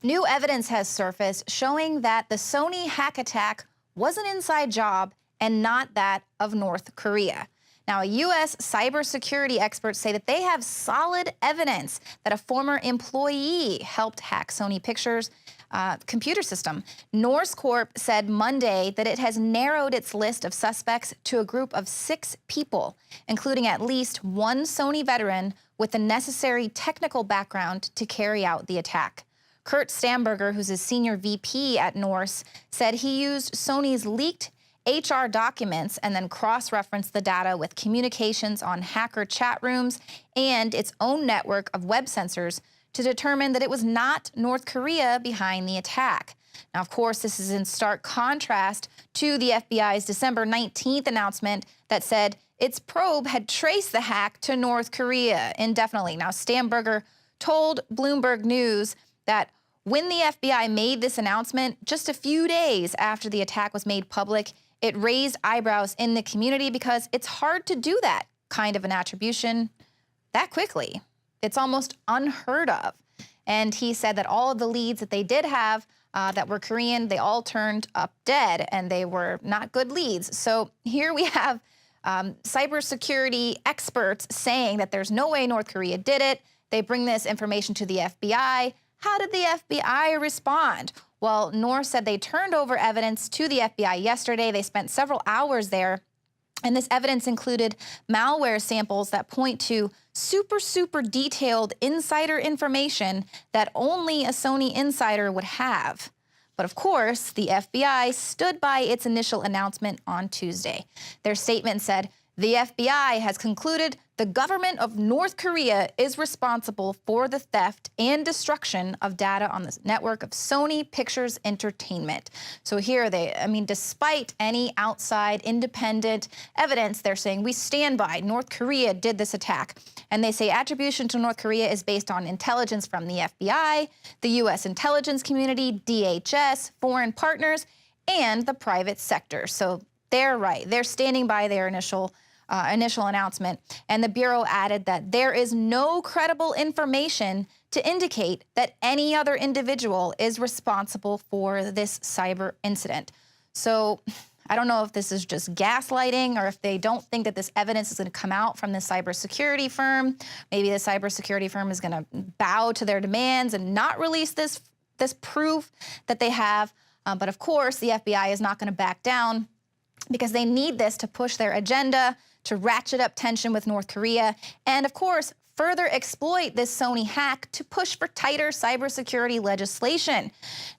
New evidence has surfaced showing that the Sony hack attack was an inside job and not that of North Korea. Now, U.S. cybersecurity experts say that they have solid evidence that a former employee helped hack Sony Pictures' computer system. Norse Corp said Monday that it has narrowed its list of suspects to a group of 6 people, including at least one Sony veteran with the necessary technical background to carry out the attack. Kurt Stamberger, who's a senior VP at Norse, said he used Sony's leaked HR documents and then cross-referenced the data with communications on hacker chat rooms and its own network of web sensors to determine that it was not North Korea behind the attack. Now, of course, this is in stark contrast to the FBI's December 19th announcement that said its probe had traced the hack to North Korea indefinitely. Now, Stamberger told Bloomberg News that when the FBI made this announcement just a few days after the attack was made public, it raised eyebrows in the community because it's hard to do that kind of an attribution that quickly. It's almost unheard of. And he said that all of the leads that they did have that were Korean, they all turned up dead and they were not good leads. So here we have cybersecurity experts saying that there's no way North Korea did it. They bring this information to the FBI. How did the FBI respond? Well, Norse said they turned over evidence to the FBI yesterday. They spent several hours there, and this evidence included malware samples that point to super detailed insider information that only a Sony insider would have. But of course, the FBI stood by its initial announcement on Tuesday. Their statement said, "The FBI has concluded the government of North Korea is responsible for the theft and destruction of data on the network of Sony Pictures Entertainment." So here despite any outside independent evidence, they're saying we stand by North Korea did this attack. And they say attribution to North Korea is based on intelligence from the FBI, the U.S. intelligence community, DHS, foreign partners, and the private sector. So they're right. They're standing by their initial announcement. And the Bureau added that there is no credible information to indicate that any other individual is responsible for this cyber incident. So I don't know if this is just gaslighting or if they don't think that this evidence is going to come out from the cybersecurity firm. Maybe the cybersecurity firm is going to bow to their demands and not release this proof that they have. But of course, the FBI is not going to back down because they need this to push their agenda, to ratchet up tension with North Korea, and of course, further exploit this Sony hack to push for tighter cybersecurity legislation.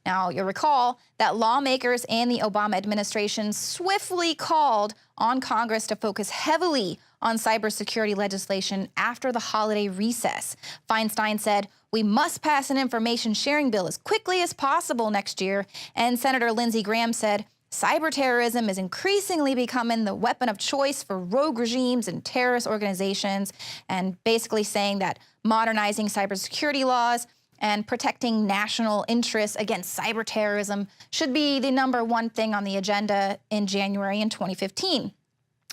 Now, you'll recall that lawmakers and the Obama administration swiftly called on Congress to focus heavily on cybersecurity legislation after the holiday recess. Feinstein said, "We must pass an information sharing bill as quickly as possible next year." And Senator Lindsey Graham said, "Cyberterrorism is increasingly becoming the weapon of choice for rogue regimes and terrorist organizations," and basically saying that modernizing cybersecurity laws and protecting national interests against cyberterrorism should be the #1 thing on the agenda in January in 2015.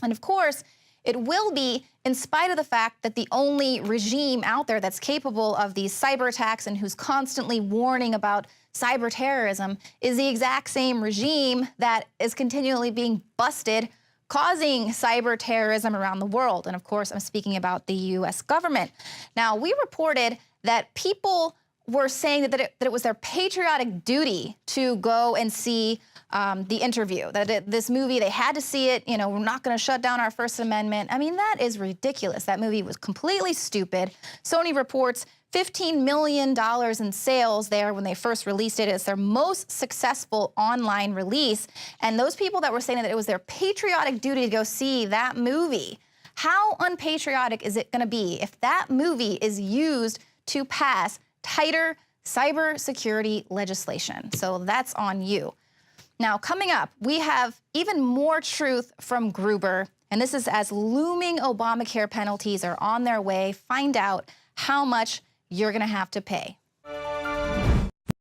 And of course, it will be in spite of the fact that the only regime out there that's capable of these cyber attacks and who's constantly warning about cyber terrorism is the exact same regime that is continually being busted, causing cyber terrorism around the world. And of course, I'm speaking about the U.S. government. Now, we reported that people were saying that it was their patriotic duty to go and see the interview, that this movie, they had to see it, we're not going to shut down our First Amendment. I mean, that is ridiculous. That movie was completely stupid. Sony reports $15 million in sales there when they first released it. It's their most successful online release. And those people that were saying that it was their patriotic duty to go see that movie, how unpatriotic is it going to be if that movie is used to pass tighter cybersecurity legislation? So that's on you. Now, coming up, we have even more truth from Gruber, and this is as looming Obamacare penalties are on their way. Find out how much you're going to have to pay.